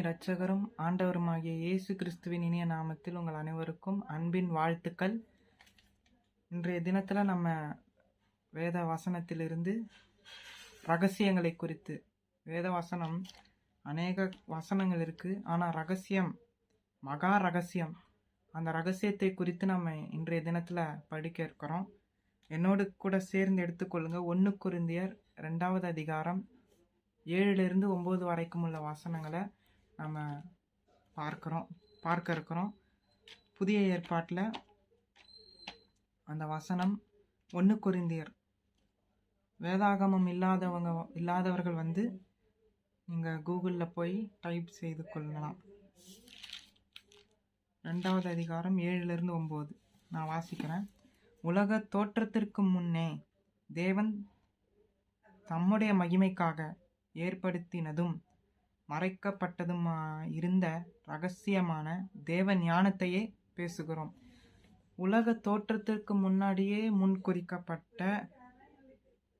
இரட்சகரும் ஆண்டவருமாகிய இயேசு கிறிஸ்துவின் இனிய நாமத்தில் உங்கள் அனைவருக்கும் அன்பின் வாழ்த்துக்கள். இன்றைய தினத்தில் நம்ம வேத வசனத்திலிருந்து ரகசியங்களை குறித்து, வேத வசனம் அநேக வசனங்கள் இருக்குது, ஆனால் ரகசியம், மகா ரகசியம், அந்த ரகசியத்தை குறித்து நம்ம இன்றைய தினத்தில் படிக்க இருக்கிறோம். என்னோடு கூட சேர்ந்து எடுத்துக்கொள்ளுங்க. 1 கொரிந்தியர் 2வது அதிகாரம் 7லிருந்து 9 வரைக்கும் உள்ள வசனங்களை நம்ம பார்க்க இருக்கிறோம். புதிய ஏற்பாட்டில் அந்த வசனம் 1 கொரிந்தியர், வேதாகமம் இல்லாதவர்கள் நீங்கள் கூகுளில் போய் டைப் செய்து கொள்ளலாம். 2வது அதிகாரம் 7லிருந்து 9 நான் வாசிக்கிறேன். உலக தோற்றத்திற்கு முன்னே தேவன் தம்முடைய மகிமைக்காக ஏற்படுத்தினதும் மறைக்கப்பட்டதும் இருந்த ரகசியமான தேவ ஞானத்தையே பேசுகிறோம். உலக தோற்றத்திற்கு முன்னாடியே முன்குறிக்கப்பட்ட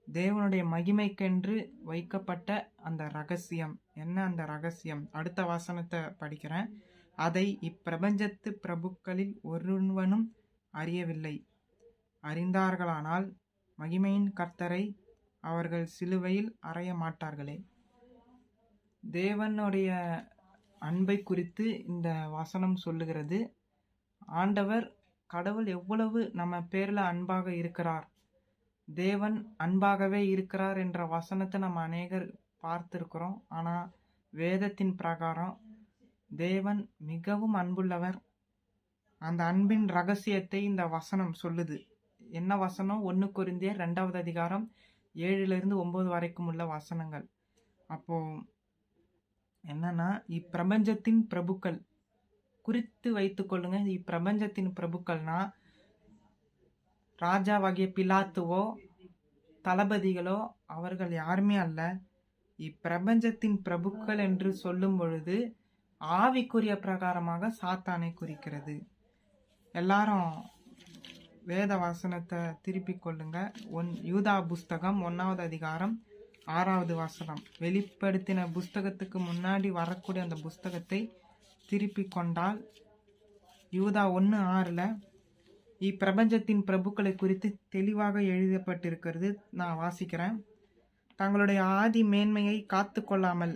தேவனுடைய மகிமைக்கென்று வைக்கப்பட்ட அந்த ரகசியம் என்ன? அந்த ரகசியம், அடுத்த வசனத்தை படிக்கிறேன். அதை இப்பிரபஞ்சத்து பிரபுக்களில் ஒருவனும் அறியவில்லை. அறிந்தார்களானால் மகிமையின் கர்த்தரை அவர்கள் சிலுவையில் அறைய மாட்டார்களே. தேவனுடைய அன்பை குறித்து இந்த வசனம் சொல்லுகிறது. ஆண்டவர் கடவுள் எவ்வளவு நம்ம பேரில் அன்பாக இருக்கிறார், தேவன் அன்பாகவே இருக்கிறார் என்ற வசனத்தை நம்ம அநேகர் பார்த்துருக்கிறோம். ஆனால் வேதத்தின் பிரகாரம் தேவன் மிகவும் அன்புள்ளவர். அந்த அன்பின் ரகசியத்தை இந்த வசனம் சொல்லுது. என்ன வசனம்? 1 கொரிந்தியர் 2வது அதிகாரம் 7லிருந்து 9 வரைக்கும் உள்ள வசனங்கள். அப்போ என்னன்னா, இப்பிரபஞ்சத்தின் பிரபுக்கள் குறித்து வைத்து கொள்ளுங்க. இப்பிரபஞ்சத்தின் பிரபுக்கள்னா ராஜாவாகிய பிலாத்துவோ தளபதிகளோ அவர்கள் யாருமே அல்ல. இப்பிரபஞ்சத்தின் பிரபுக்கள் என்று சொல்லும் பொழுது ஆவிக்குரிய பிரகாரமாக சாத்தானை குறிக்கிறது. எல்லாரும் வேத வசனத்தை திருப்பி கொள்ளுங்க. யூதா புஸ்தகம் 1வது அதிகாரம் 6வது வசனம். வெளிப்படுத்தின புஸ்தகத்துக்கு முன்னாடி வரக்கூடிய அந்த புஸ்தகத்தை திருப்பி கொண்டால் யூதா 1:6 இப்பிரபஞ்சத்தின் பிரபுக்களை குறித்து தெளிவாக எழுதப்பட்டிருக்கிறது. நான் வாசிக்கிறேன். தங்களுடைய ஆதி மேன்மையை காத்து கொள்ளாமல்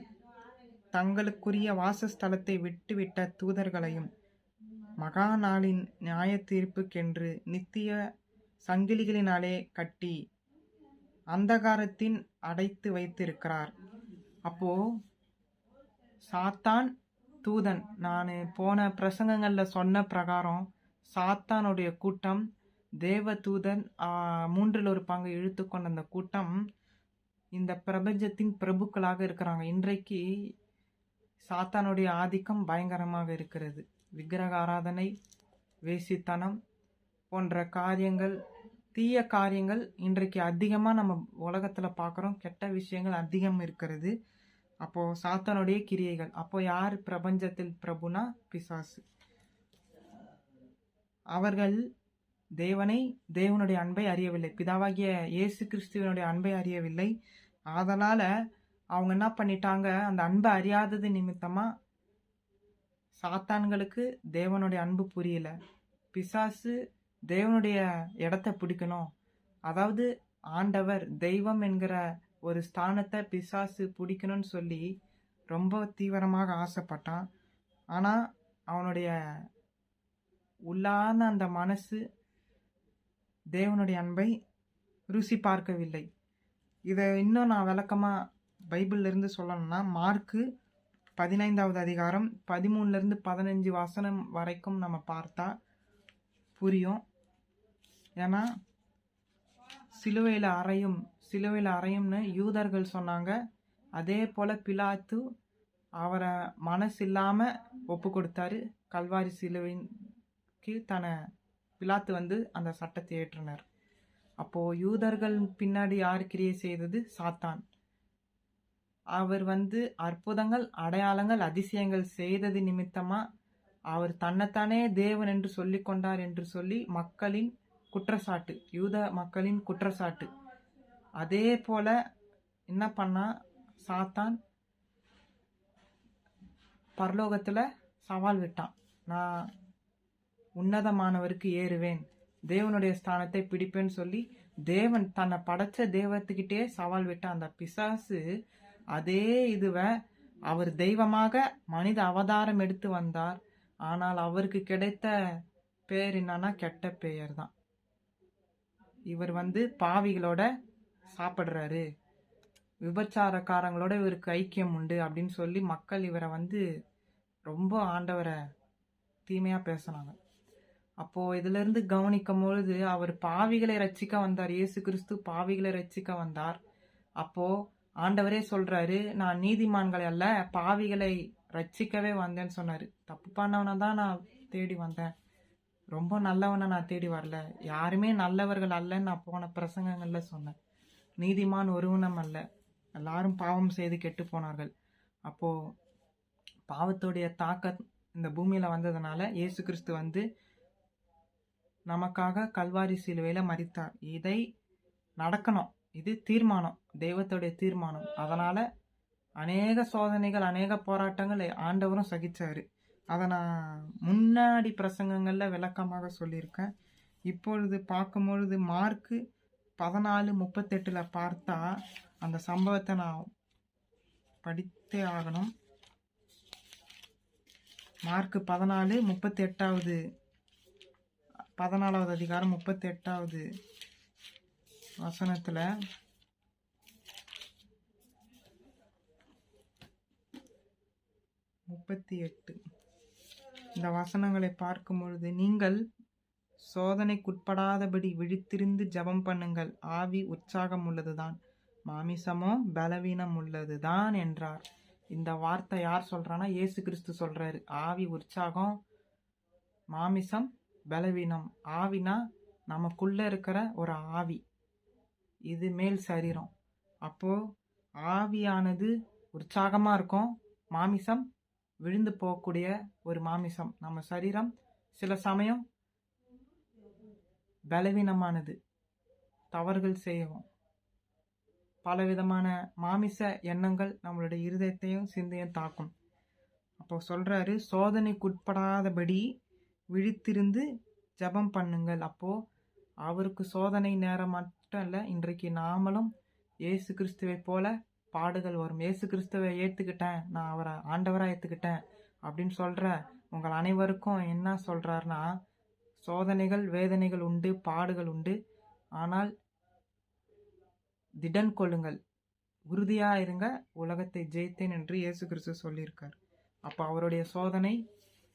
தங்களுக்குரிய வாசஸ்தலத்தை விட்டுவிட்ட தூதர்களையும் மகா நாளின் நியாய தீர்ப்புக்கென்று நித்திய சங்கிலிகளினாலே கட்டி அந்தகாரத்தின் அடைத்து வைத்திருக்கிறார். அப்போ சாத்தான் தூதன், நான் போன பிரசங்கங்களில் சொன்ன பிரகாரம் சாத்தானுடைய கூட்டம், தேவ தூதன் 3 பங்கு இழுத்து கொண்ட அந்த கூட்டம் இந்த பிரபஞ்சத்தின் பிரபுக்களாக இருக்கிறாங்க. இன்றைக்கு சாத்தானுடைய ஆதிக்கம் பயங்கரமாக இருக்கிறது. விக்கிரக ஆராதனை, வேசித்தனம் போன்ற காரியங்கள், தீய காரியங்கள் இன்றைக்கு அதிகமாக நம்ம உலகத்தில் பார்க்குறோம். கெட்ட விஷயங்கள் அதிகம் இருக்கிறது. அப்போது சாத்தானுடைய கிரியைகள். அப்போ யார் பிரபஞ்சத்தில் பிரபுனா? பிசாசு. அவர்கள் தேவனுடைய அன்பை அறியவில்லை, பிதாவாகிய இயேசு கிறிஸ்துவனுடைய அன்பை அறியவில்லை. ஆதலால் அவங்க என்ன பண்ணிட்டாங்க? அந்த அன்பை அறியாதது நிமித்தமாக சாத்தான்களுக்கு தேவனுடைய அன்பு புரியல. பிசாசு தேவனுடைய இடத்த பிடிக்கணும், அதாவது ஆண்டவர் தெய்வம் என்கிற ஒரு ஸ்தானத்தை பிசாசு பிடிக்கணும்னு சொல்லி ரொம்ப தீவிரமாக ஆசைப்பட்டான். ஆனால் அவனுடைய உள்ளான அந்த மனசு தேவனுடைய அன்பை ருசி பார்க்கவில்லை. இதை இன்னும் நான் விளக்கமாக பைபிள்லேருந்து சொல்லணும்னா, மார்க்கு 15வது அதிகாரம் 13லிருந்து 15 வசனம் வரைக்கும் நம்ம பார்த்தா புரியும். ஏன்னா சிலுவையில் அறையும்னு யூதர்கள் சொன்னாங்க. அதே போல் பிலாத்து அவரை மனசு இல்லாமல் ஒப்பு கொடுத்தாரு. கல்வாரி சிலுவைக்கு பிலாத்து அந்த சட்டத்தை ஏற்றினார். அப்போது யூதர்கள் பின்னாடி யார் கிரியை செய்தது? சாத்தான். அவர் அற்புதங்கள், அடையாளங்கள், அதிசயங்கள் செய்தது நிமித்தமாக அவர் தன்னைத்தானே தேவன் என்று சொல்லி கொண்டார் என்று சொல்லி மக்களின் குற்றச்சாட்டு, யூத மக்களின் குற்றச்சாட்டு. அதே போல என்ன பண்ணா சாத்தான்? பரலோகத்தில் சவால் விட்டான். நான் உன்னதமானவருக்கு ஏறுவேன், தேவனுடைய ஸ்தானத்தை பிடிப்பேன்னு சொல்லி தேவன் தன்னை படைச்ச தேவத்துக்கிட்டே சவால் விட்ட அந்த பிசாசு அதே இதுவை அவர் தெய்வமாக மனித அவதாரம் எடுத்து வந்தார். ஆனால் அவருக்கு கிடைத்த பேர் என்னன்னா கெட்ட பெயர் தான். இவர் பாவிகளோட சாப்பிட்றாரு, விபச்சாரக்காரங்களோட இவருக்கு ஐக்கியம் உண்டு அப்படின்னு சொல்லி மக்கள் இவரை ரொம்ப ஆண்டவரை தீமையா பேசினாங்க. அப்போ இதுல இருந்து கவனிக்கும் பொழுது அவர் பாவிகளை ரட்சிக்க வந்தார். இயேசு கிறிஸ்து பாவிகளை ரட்சிக்க வந்தார். அப்போ ஆண்டவரே சொல்றாரு, நான் நீதிமான்களை அல்ல பாவிகளை ரட்சிக்கவே வந்தேன்னு சொன்னாரு. தப்பு பண்ணவனை தான் நான் தேடி வந்தேன், ரொம்ப நல்லவனை நான் தேடி வரல. யாருமே நல்லவர்கள் அல்லன்னு நான் போன பிரசங்கங்கள்ல சொன்னேன். நீதிமான் ஒருவனும் அல்ல, எல்லாரும் பாவம் செய்து கெட்டு போனார்கள். அப்போ பாவத்துடைய தாக்கம் இந்த பூமியில வந்ததுனால இயேசு கிறிஸ்து நமக்காக கல்வாரி சிலுவையில மரித்தார். இதை நடக்கணும், இது தீர்மானம், தெய்வத்துடைய தீர்மானம். அதனால அநேக சோதனைகள், அநேக போராட்டங்கள் ஆண்டவரும் சகிச்சாரு. அதை நான் முன்னாடி பிரசங்கங்கள்ல விளக்கமாக சொல்லியிருக்கேன். இப்பொழுது பார்க்கும்பொழுது மார்க்கு 14:38 பார்த்தா அந்த சம்பவத்தை நான் படித்தே ஆகணும். மார்க்கு 14:38 14வது அதிகாரம் 38வது வசனத்துல 38 இந்த வசனங்களை பார்க்கும் பொழுது, நீங்கள் சோதனைக்குட்படாதபடி விழித்திருந்து ஜெபம் பண்ணுங்கள், ஆவி உற்சாகம் உள்ளதுதான், மாமிசமோ பலவீனம் உள்ளதுதான் என்றார். இந்த வார்த்தை யார் சொல்றான்னா இயேசு கிறிஸ்து சொல்றாரு. ஆவி உற்சாகம், மாமிசம் பலவீனம். ஆவினா நமக்குள்ள இருக்கிற ஒரு ஆவி, இது மேல் சரீரம். அப்போ ஆவியானது உற்சாகமா இருக்கும், மாமிசம் விழுந்து போகக்கூடிய ஒரு மாமிசம். நம்ம சரீரம் சில சமயம் பலவீனமானது, தவறுகள் செய்யும், பலவிதமான மாமிச எண்ணங்கள் நம்மளுடைய இருதயத்தையும் சிந்தையும் தாக்கும். அப்போ சொல்றாரு, சோதனைக்குட்படாதபடி விழித்திருந்து ஜெபம் பண்ணுங்கள். அப்போ அவருக்கு சோதனை நேரம் மட்டும் இல்லை, இன்றைக்கு நாமளும் இயேசு கிறிஸ்துவை போல பாடுகள் வரும். இயேசு கிறிஸ்துவை ஏற்றுக்கிட்டேன், நான் அவரை ஆண்டவராக ஏற்றுக்கிட்டேன் அப்படின்னு சொல்ற உங்கள் அனைவருக்கும் என்ன சொல்றாருன்னா, சோதனைகள் வேதனைகள் உண்டு, பாடுகள் உண்டு, ஆனால் திடன் கொள்ளுங்கள், உறுதியா இருங்க, உலகத்தை ஜெயித்தேன் என்று இயேசு கிறிஸ்து சொல்லியிருக்கார். அப்போ அவருடைய சோதனை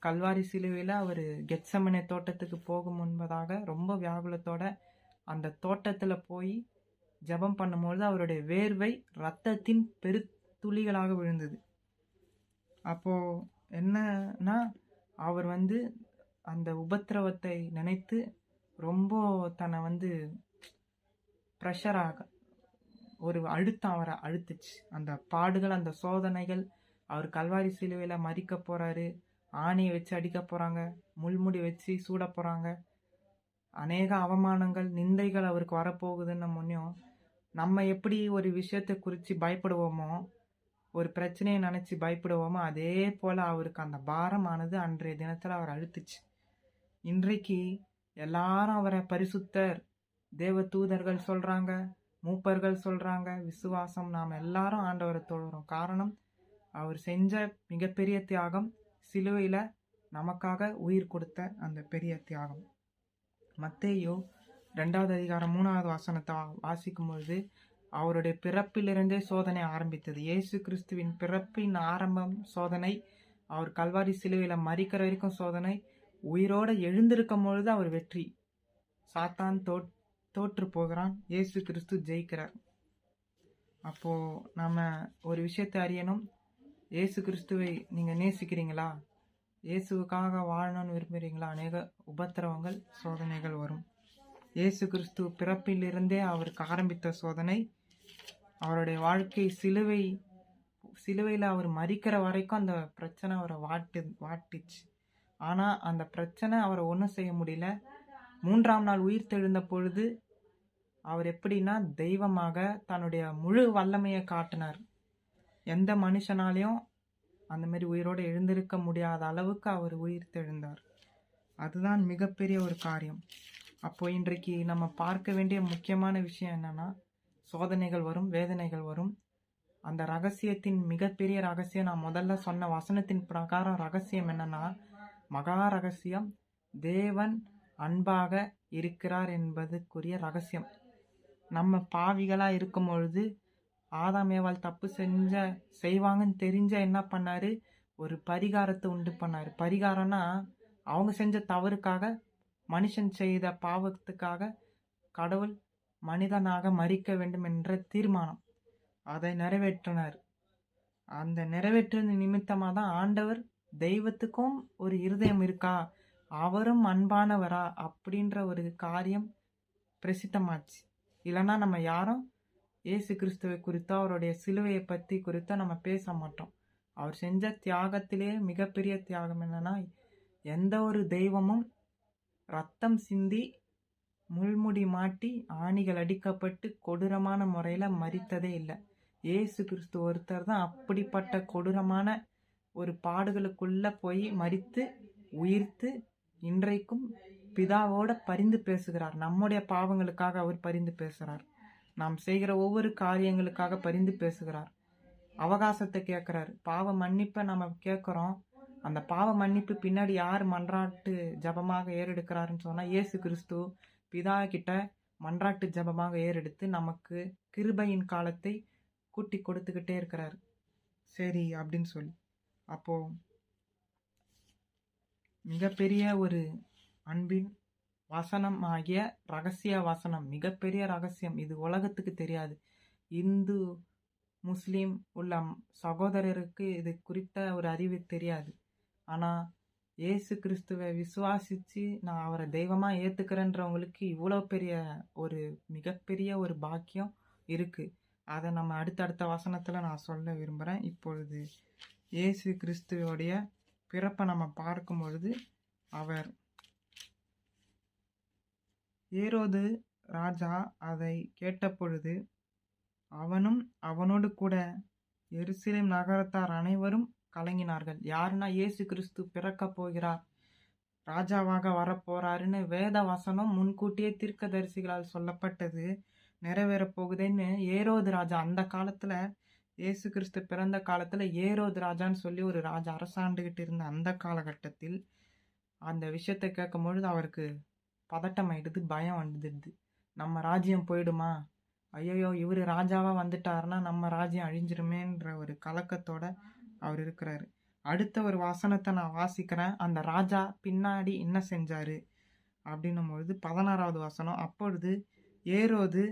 கல்வாரி சிலுவையில் அவர் கெத்செமனே தோட்டத்துக்கு போகும் முன்பதாக ரொம்ப வியாகுலத்தோட அந்த தோட்டத்தில் போய் ஜெபம் பண்ணும்பொழுது அவருடைய வேர்வை இரத்தத்தின் பெருத்துளிகளாக விழுந்தது. அப்போ என்னன்னா அவர் அந்த உபத்திரவத்தை நினைத்து ரொம்ப தன்னை ப்ரெஷராக ஒரு அழுத்தம் அவரை அழுத்துச்சு. அந்த பாடுகள், அந்த சோதனைகள், அவர் கல்வாரி சிலுவையில் மரிக்க போறாரு, ஆணியை வச்சு அடிக்க போறாங்க, முள்முடி வச்சு சூட போறாங்க, அநேக அவமானங்கள் நிந்தைகள் அவருக்கு வரப்போகுதுன்னு முன்னையும் நம்ம எப்படி ஒரு விஷயத்தை குறித்து பயப்படுவோமோ, ஒரு பிரச்சனையை நினச்சி பயப்படுவோமோ, அதே போல் அவருக்கு அந்த பாரமானது அன்றைய தினத்தில் அவர் அழுத்துச்சு. இன்றைக்கு எல்லாரும் அவரை பரிசுத்தர், தேவ தூதர்கள் சொல்கிறாங்க, மூப்பர்கள் சொல்கிறாங்க, விசுவாசம், நாம் எல்லாரும் ஆண்டவரை தொழுகிறோம். காரணம், அவர் செஞ்ச மிகப்பெரிய தியாகம், சிலுவையில் நமக்காக உயிர் கொடுத்த அந்த பெரிய தியாகம். மத்தேயு 2வது அதிகாரம் 3வது வசனத்தை வாசிக்கும் பொழுது, அவருடைய பிறப்பிலிருந்தே சோதனை ஆரம்பித்தது. இயேசு கிறிஸ்துவின் பிறப்பின் ஆரம்பம் சோதனை, அவர் கல்வாரி சிலுவையில் மரிக்கிற வரைக்கும் சோதனை, உயிரோடு எழுந்திருக்கும் பொழுது அவர் வெற்றி. சாத்தான் தோற்று போகிறான், இயேசு கிறிஸ்து ஜெயிக்கிறார். அப்போ நம்ம ஒரு விஷயத்தை அறியணும், இயேசு கிறிஸ்துவை நீங்கள் நேசிக்கிறீங்களா, இயேசுவுக்காக வாழணும்னு விரும்புகிறீங்களா, அநேக உபத்திரவங்கள் சோதனைகள் வரும். இயேசு கிறிஸ்து பிறப்பிலிருந்தே அவருக்கு ஆரம்பித்த சோதனை, அவருடைய வாழ்க்கை சிலுவையில் அவர் மரிக்கிற வரைக்கும் அந்த பிரச்சனை அவரை வாட்டிச்சு. ஆனால் அந்த பிரச்சனை அவரை ஒன்றும் செய்ய முடியல. 3ஆம் நாள் உயிர் தெழுந்த பொழுது அவர் எப்படின்னா தெய்வமாக தன்னுடைய முழு வல்லமையை காட்டினார். எந்த மனுஷனாலையும் அந்த மாதிரி உயிரோடு எழுந்திருக்க முடியாத அளவுக்கு அவர் உயிர் தெழுந்தார். அதுதான் மிகப்பெரிய ஒரு காரியம். அப்போ இன்றைக்கு நம்ம பார்க்க வேண்டிய முக்கியமான விஷயம் என்னன்னா, சோதனைகள் வரும், வேதனைகள் வரும். அந்த ரகசியத்தின் மிகப்பெரிய ரகசியம், நான் முதல்ல சொன்ன வசனத்தின் பிரகாரம் ரகசியம் என்னன்னா, மகா ரகசியம் தேவன் அன்பாக இருக்கிறார் என்பதுக்குரிய ரகசியம். நம்ம பாவிகளா இருக்கும் பொழுது ஆதாம் ஏவாள் தப்பு செய்வாங்கன்னு தெரிஞ்ச என்ன பண்ணாரு, ஒரு பரிகாரத்தை உண்டு பண்ணாரு. பரிகாரம்னா அவங்க செஞ்ச தவறுக்காக, மனுஷன் செய்த பாவத்துக்காக கடவுள் மனிதனாக மரிக்க வேண்டும் என்ற தீர்மானம், அதை நிறைவேற்றினார். அந்த நிறைவேற்றது நிமித்தமாக தான் ஆண்டவர் தெய்வத்துக்கும் ஒரு இருதயம் இருக்கா, அவரும் அன்பானவரா அப்படின்ற ஒரு காரியம் பிரசித்தமாச்சு. இல்லைன்னா நம்ம யாரும் இயேசு கிறிஸ்துவை குறித்தோ அவருடைய சிலுவையை பற்றி குறித்தோ நம்ம பேச மாட்டோம். அவர் செஞ்ச தியாகத்திலே மிகப்பெரிய தியாகம் என்னன்னா, எந்த ஒரு தெய்வமும் ரத்தம் சிந்தி முள்முடி மாட்டி ஆணிகள் அடிக்கப்பட்டு கொடூரமான முறையில் மரித்ததே இல்லை. இயேசு கிறிஸ்து ஒருத்தர் தான் அப்படிப்பட்ட கொடூரமான ஒரு பாடுகளுக்குள்ள போய் மரித்து உயிர்த்து இன்றைக்கும் பிதாவோட பரிந்து பேசுகிறார். நம்முடைய பாவங்களுக்காக அவர் பரிந்து பேசுகிறார். நாம் செய்கிற ஒவ்வொரு காரியங்களுக்காக பரிந்து பேசுகிறார். அவகாசத்தை கேட்குறாரு. பாவ மன்னிப்பை நம்ம கேட்குறோம். அந்த பாவ மன்னிப்பு பின்னாடி யார் மன்றாட்டு ஜபமாக ஏறெடுக்கிறாருன்னு சொன்னால், இயேசு கிறிஸ்து பிதா கிட்ட மன்றாட்டு ஜபமாக ஏறெடுத்து நமக்கு கிருபையின் காலத்தை கூட்டி கொடுத்துக்கிட்டே இருக்கிறார். சரி அப்படின்னு சொல்லி, அப்போ மிகப்பெரிய ஒரு அன்பின் வசனம் ஆகிய ரகசிய வசனம், மிகப்பெரிய ரகசியம். இது உலகத்துக்கு தெரியாது. இந்து முஸ்லீம் உள்ள சகோதரருக்கு இது குறித்த ஒரு அறிவு தெரியாது. ஆனால் இயேசு கிறிஸ்துவை விசுவாசித்து நான் அவரை தெய்வமாக ஏற்றுக்கிறேன்றவங்களுக்கு இவ்வளோ பெரிய ஒரு மிகப்பெரிய ஒரு பாக்கியம் இருக்குது. அதை நம்ம அடுத்தடுத்த வசனத்தில் நான் சொல்ல விரும்புகிறேன். இப்பொழுது இயேசு கிறிஸ்துவோடைய பிறப்பை நம்ம பார்க்கும் பொழுது, அவர் ஏரோது ராஜா அதை கேட்டபொழுது அவனும் அவனோடு கூட எருசலேம் நகரத்தார் அனைவரும் கலங்கினார்கள். யாருன்னா, இயேசு கிறிஸ்து பிறக்க போகிறார், ராஜாவாக வரப்போறாருன்னு வேத வசனம் முன்கூட்டியே தீர்க்கதரிசிகளால் சொல்லப்பட்டது நிறைவேறப் போகுதுன்னு ஏரோது ராஜா, அந்த காலத்துல இயேசு கிறிஸ்து பிறந்த காலத்துல ஏரோது ராஜான்னு சொல்லி ஒரு ராஜா அரசாண்டுகிட்டு இருந்த அந்த காலகட்டத்தில் அந்த விஷயத்தை கேட்கும் பொழுது அவருக்கு பதட்டம் ஆயிடுது, பயம் வந்துடுது. நம்ம ராஜ்யம் போயிடுமா, ஐயோ இவர் ராஜாவா வந்துட்டாருன்னா நம்ம ராஜ்யம் அழிஞ்சிருமேன்ற ஒரு கலக்கத்தோட அவர் இருக்கிறாரு. அடுத்த ஒரு வசனத்தை நான் வாசிக்கிறேன். அந்த ராஜா பின்னாடி என்ன செஞ்சாரு அப்படின்னும் பொழுது 16வது வசனம், அப்பொழுது ஏரோது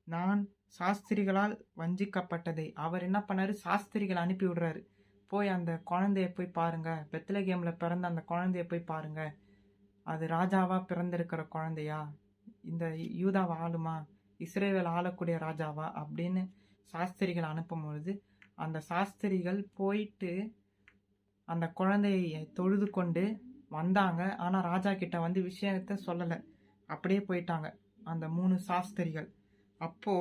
நான் சாஸ்திரிகளால் வஞ்சிக்கப்பட்டதை, அவர் என்ன பண்ணாரு, சாஸ்திரிகளை அனுப்பி விடுறாரு. போய் அந்த குழந்தைய போய் பாருங்க, பெத்லகேம்ல பிறந்த அந்த குழந்தைய போய் பாருங்க, அது ராஜாவா பிறந்திருக்கிற குழந்தையா, இந்த யூதாவை ஆளுமா, இஸ்ரேவேல் ஆளக்கூடிய ராஜாவா அப்படின்னு சாஸ்திரிகள் அனுப்பும் பொழுது அந்த சாஸ்திரிகள் போயிட்டு அந்த குழந்தையை தொழுது கொண்டு வந்தாங்க. ஆனால் ராஜா கிட்ட வந்து விஷயத்த சொல்லலை, அப்படியே போயிட்டாங்க அந்த 3 சாஸ்திரிகள். அப்போ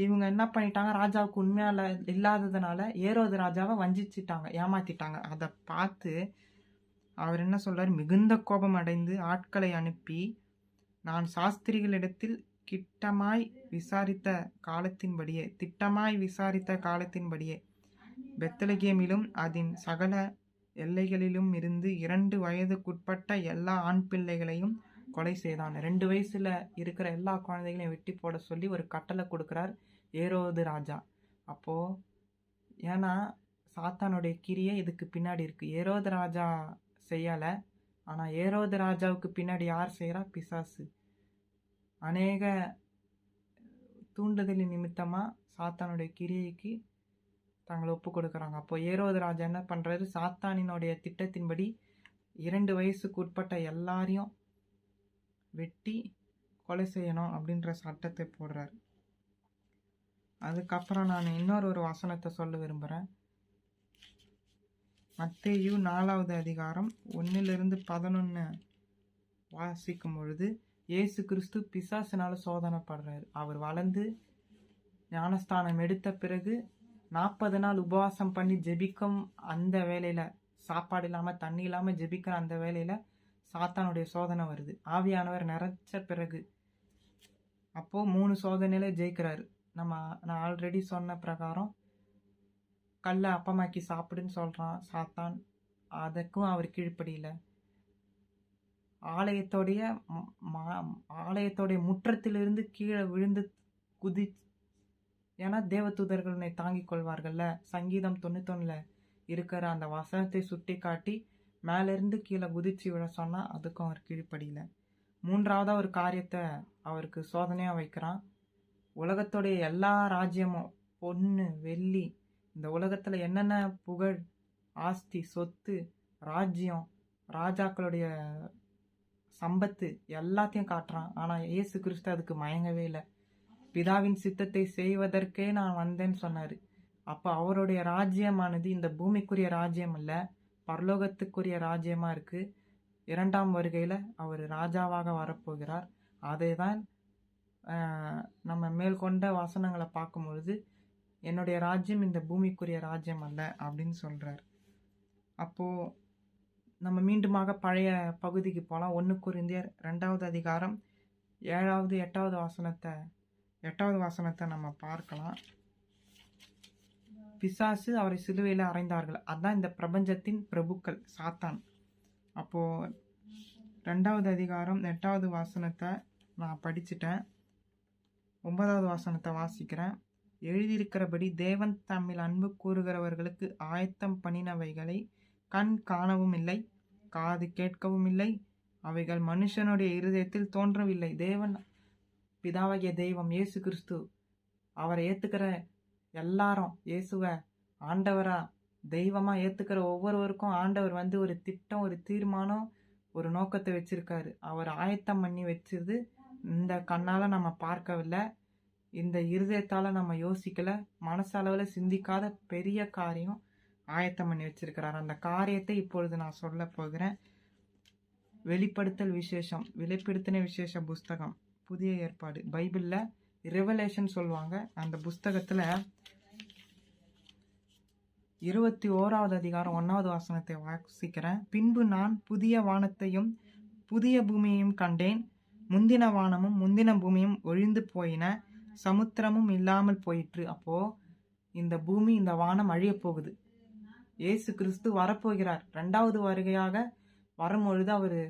இவங்க என்ன பண்ணிட்டாங்க, ராஜாவுக்கு உண்மையால இல்லாததுனால ஏரோது ராஜாவை வஞ்சிச்சிட்டாங்க, ஏமாத்திட்டாங்க. அதை பார்த்து அவர் என்ன சொல்றாரு, மிகுந்த கோபம் அடைந்து ஆட்களை அனுப்பி, நான் சாஸ்திரிகளிடத்தில் திட்டமாய் விசாரித்த காலத்தின்படியே பெத்லகேமிலும் அதன் சகல எல்லைகளிலும் இருந்து 2 வயதுக்குட்பட்ட எல்லா ஆண் பிள்ளைகளையும் கொலை செய்தான். 2 வயசுல இருக்கிற எல்லா குழந்தைகளையும் வெட்டி போட சொல்லி ஒரு கட்டளை கொடுக்கிறார் ஏரோது ராஜா. அப்போ ஏன்னா சாத்தானுடைய கிரியை இதுக்கு பின்னாடி இருக்கு. ஏரோது ராஜா செய்யலை, ஆனால் ஏரோது ராஜாவுக்கு பின்னாடி யார் செய்கிறா, பிசாசு. அநேக தூண்டுதலின் நிமித்தமாக சாத்தானுடைய கிரியைக்கு தங்களை ஒப்பு கொடுக்குறாங்க. அப்போ ஏரோது ராஜா என்ன பண்ணுறாரு, சாத்தானினுடைய திட்டத்தின்படி 2 வயசுக்கு உட்பட்ட எல்லாரையும் வெட்டி கொலை செய்யணும் அப்படின்ற சட்டத்தை போடுறாரு. அதுக்கப்புறம் நான் இன்னொரு வசனத்தை சொல்ல விரும்புகிறேன். மத்தேயு 4வது அதிகாரம் 1-11 வாசிக்கும் பொழுது, இயேசு கிறிஸ்து பிசாசினால சோதனைப்படுறாரு. அவர் வளர்ந்து ஞானஸ்தானம் எடுத்த பிறகு 40 நாள் உபவாசம் பண்ணி ஜெபிக்கும் அந்த வேலையில, சாப்பாடு இல்லாம தண்ணி இல்லாம ஜெபிக்கிற அந்த வேலையில சாத்தானுடைய சோதனை வருது. ஆவியானவர் நிறைச்ச பிறகு அப்போ 3 சோதனையில ஜெயிக்கிறாரு. நான் ஆல்ரெடி சொன்ன பிரகாரம் கல்ல அப்பமாக்கி சாப்பிடுன்னு சொல்றான் சாத்தான். அதுக்கும் அவர் கீழ்ப்படியில. ஆலயத்தோடைய முற்றத்திலிருந்து கீழே விழுந்து குதி, ஏன்னா தேவதூதர்கள் உன்னை தாங்கிக் கொள்வார்கள்ல, சங்கீதம் 91ல இருக்கிற அந்த வசனத்தை சுட்டி காட்டி மேலிருந்து கீழே குதிச்சு விழ சொன்னா அதுக்கும் அவர் கீழ்ப்படியில. 3ஆவதா ஒரு காரியத்தை அவருக்கு சோதனையா வைக்கிறான். உலகத்துடைய எல்லா ராஜ்யமும், பொண்ணு வெள்ளி, இந்த உலகத்துல என்னென்ன புகழ், ஆஸ்தி, சொத்து, ராஜ்யம், ராஜாக்களுடைய சம்பத்து எல்லாத்தையும் காட்டுறான். ஆனா இயேசு கிறிஸ்து அதுக்கு மயங்கவே இல்லை. பிதாவின் சித்தத்தை செய்வதற்கே நான் வந்தேன்னு சொன்னாரு. அப்ப அவருடைய ராஜ்யமானது இந்த பூமிக்குரிய ராஜ்யம் இல்ல, பரலோகத்துக்குரிய ராஜ்யமா இருக்கு. 2ஆம் வருகையில அவர் ராஜாவாக வரப்போகிறார். அதை தான் நம்ம மேற்கொண்ட வசனங்களை பார்க்கும்பொழுது, என்னுடைய ராஜ்யம் இந்த பூமிக்குரிய ராஜ்யம் அல்ல அப்படின்னு சொல்றார். அப்போ நம்ம மீண்டுமாக பழைய பகுதிக்கு போகலாம். 1 கொரிந்தியர் 2வது அதிகாரம் 7வது 8வது வசனத்தை நம்ம பார்க்கலாம். பிசாசு அவரை சிலுவையில் அறைந்தார்கள். அதான் இந்த பிரபஞ்சத்தின் பிரபுக்கள், சாத்தான். அப்போ 2வது அதிகாரம் 8வது வசனத்தை நான் படிச்சுட்டேன். 9வது வசனத்தை வாசிக்கிறேன். எழுதியிருக்கிறபடி தேவன் தம்மில் அன்பு கூறுகிறவர்களுக்கு ஆயத்தம் பண்ணினவைகளை கண் காணவும் இல்லை, காது கேட்கவும் இல்லை, அவைகள் மனுஷனுடைய இருதயத்தில் தோன்றவில்லை. தேவன், பிதாவாகிய தெய்வம் இயேசு கிறிஸ்து, அவரை ஏத்துக்கிற எல்லாரும் இயேசுவை ஆண்டவரா தெய்வமா ஏத்துக்கிற ஒவ்வொருவருக்கும் ஆண்டவர் ஒரு திட்டம், ஒரு தீர்மானம், ஒரு நோக்கத்தை வச்சிருக்காரு. அவர் ஆயத்தம் பண்ணி வச்சது இந்த கண்ணால நம்ம பார்க்கவில்லை, இந்த இருதயத்தால நம்ம யோசிக்கல, மனசளவுல சிந்திக்காத பெரிய காரியம் ஆயத்தம் பண்ணி வச்சிருக்கிறார். அந்த காரியத்தை இப்பொழுது நான் சொல்ல போகிறேன். வெளிப்படுத்தின விசேஷ புஸ்தகம், புதிய ஏற்பாடு, பைபிள்ல ரெவலேஷன் சொல்லுவாங்க. அந்த புஸ்தகத்துல 21வது அதிகாரம் 1வது வசனத்தை வாசிக்கிறேன். பின்பு நான் புதிய வானத்தையும் புதிய பூமியையும் கண்டேன். முந்தின வானமும் முந்தின பூமியும் ஒழிந்து போயின, சமுத்திரமும் இல்லாமல் போயிற்று. அப்போ இந்த பூமி, இந்த வானம் அழிய போகுது. இயேசு கிறிஸ்து வரப்போகிறார். 2வது வருகையாக வரும்பொழுது அவரு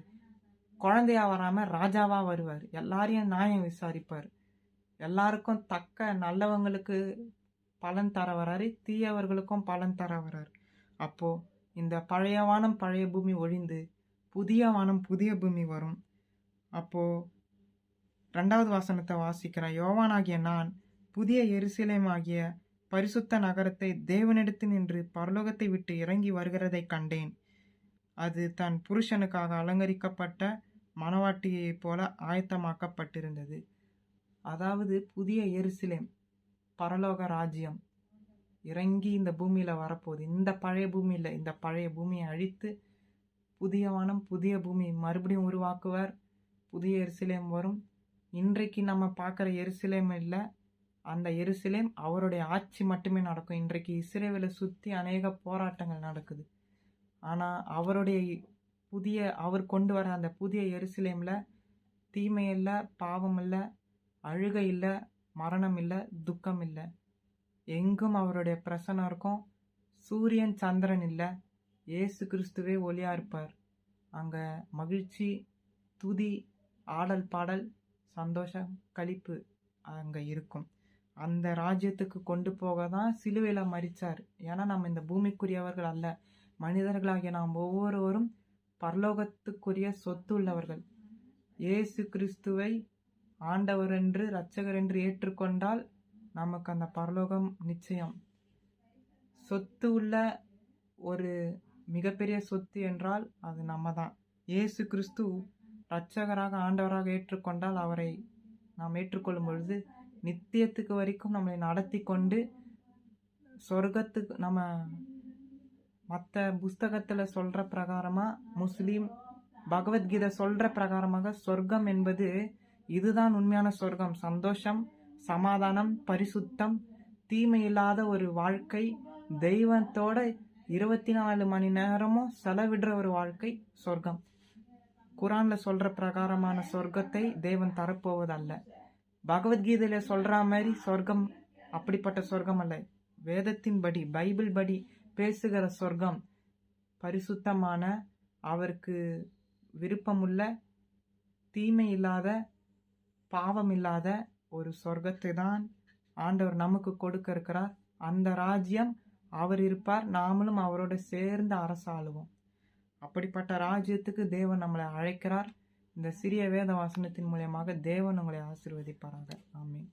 குழந்தையா வராம ராஜாவா வருவார். எல்லாரையும் நியாயம் விசாரிப்பார். எல்லாருக்கும் தக்க நல்லவங்களுக்கு பலன் தர வராரு, தீயவர்களுக்கும் பலன் தர வராரு. அப்போ இந்த பழைய வானம் பழைய பூமி ஒழிந்து புதிய வானம் புதிய பூமி வரும். அப்போ 2வது வசனத்தை வாசிக்கிறேன். யோவானாகிய நான் புதிய எருசலேமாகிய பரிசுத்த நகரத்தை தேவனிடத்தில் நின்று பரலோகத்தை விட்டு இறங்கி வருகிறதை கண்டேன். அது தன் புருஷனுக்காக அலங்கரிக்கப்பட்ட மணவாட்டியைப் போல ஆயத்தமாக்கப்பட்டிருந்தது. அதாவது புதிய எருசலேம், பரலோக ராஜ்யம் இறங்கி இந்த பூமியில வரப்போகுது. இந்த பழைய பூமி இல்லை, இந்த பழைய பூமியை அழித்து புதிய வானம் புதிய பூமி மறுபடியும் உருவாக்குவார். புதிய எருசலேம் வரும். இன்றைக்கு நம்ம பார்க்குற எருசலேம் இல்லை, அந்த எருசலேம் அவருடைய ஆட்சி மட்டுமே நடக்கும். இன்றைக்கு இஸ்ரேலை சுற்றி அநேக போராட்டங்கள் நடக்குது. ஆனால் அவர் கொண்டு வர அந்த புதிய எருசலேம்ல தீமை இல்லை, பாவம் இல்லை, அழுகை இல்லை, மரணம் இல்லை, துக்கம் இல்லை. எங்கும் அவருடைய பிரசனம் இருக்கும். சூரியன் சந்திரன் இல்லை, இயேசு கிறிஸ்துவே ஒளியா இருப்பார். அங்க மகிழ்ச்சி, துதி, ஆடல் பாடல், சந்தோஷம், களிப்பு அங்க இருக்கும். அந்த ராஜ்யத்துக்கு கொண்டு போக தான் சிலுவையில மரிச்சார். ஏன்னா நம்ம இந்த பூமிக்குரியவர்கள் அல்ல, மனிதர்களாகிய நாம் ஒவ்வொருவரும் பரலோகத்துக்குரிய சொத்து உள்ளவர்கள். இயேசு கிறிஸ்துவை ஆண்டவர் என்று இரட்சகர் என்று ஏற்றுக்கொண்டால் நமக்கு அந்த பரலோகம் நிச்சயம். சொத்து உள்ள ஒரு மிகப்பெரிய சொத்து என்றால் அது நம்ம தான். இயேசு கிறிஸ்து இரட்சகராக ஆண்டவராக ஏற்றுக்கொண்டால், அவரை நாம் ஏற்றுக்கொள்ளும் பொழுது நித்தியத்துக்கு வரைக்கும் நம்மளை நடத்தி கொண்டு சொர்க்கத்துக்கு, நம்ம மற்ற புஸ்தகத்துல சொல்ற பிரகாரமா, முஸ்லீம் பகவத்கீதை சொல்ற பிரகாரமாக சொர்க்கம் என்பது இதுதான் உண்மையான சொர்க்கம். சந்தோஷம், சமாதானம், பரிசுத்தம், தீமை இல்லாத ஒரு வாழ்க்கை, தெய்வத்தோட 24 மணி நேரமும் செலவிடுற ஒரு வாழ்க்கை சொர்க்கம். குரான்ல சொல்ற பிரகாரமான சொர்க்கத்தை தேவன் தரப்போவதல்ல. பகவத்கீதையில சொல்ற மாதிரி சொர்க்கம் அப்படிப்பட்ட சொர்க்கம் அல்ல. வேதத்தின்படி, பைபிள் படி பேசுகிற சொர்க்கம் பரிசுத்தமான, அவருக்கு விருப்பமுள்ள, தீமை இல்லாத, பாவம் இல்லாத ஒரு சொர்க்கத்தை தான் ஆண்டவர் நமக்கு கொடுக்க இருக்கிறார். அந்த ராஜ்யம் அவர் இருப்பார், நாமளும் அவரோட சேர்ந்து அரசாளுவோம். அப்படிப்பட்ட ராஜ்யத்துக்கு தேவன் நம்மளை அழைக்கிறார். இந்த சிறிய வேத வசனத்தின் மூலமாக தேவன் உங்களை ஆசீர்வதிப்பாராக. ஆமென்.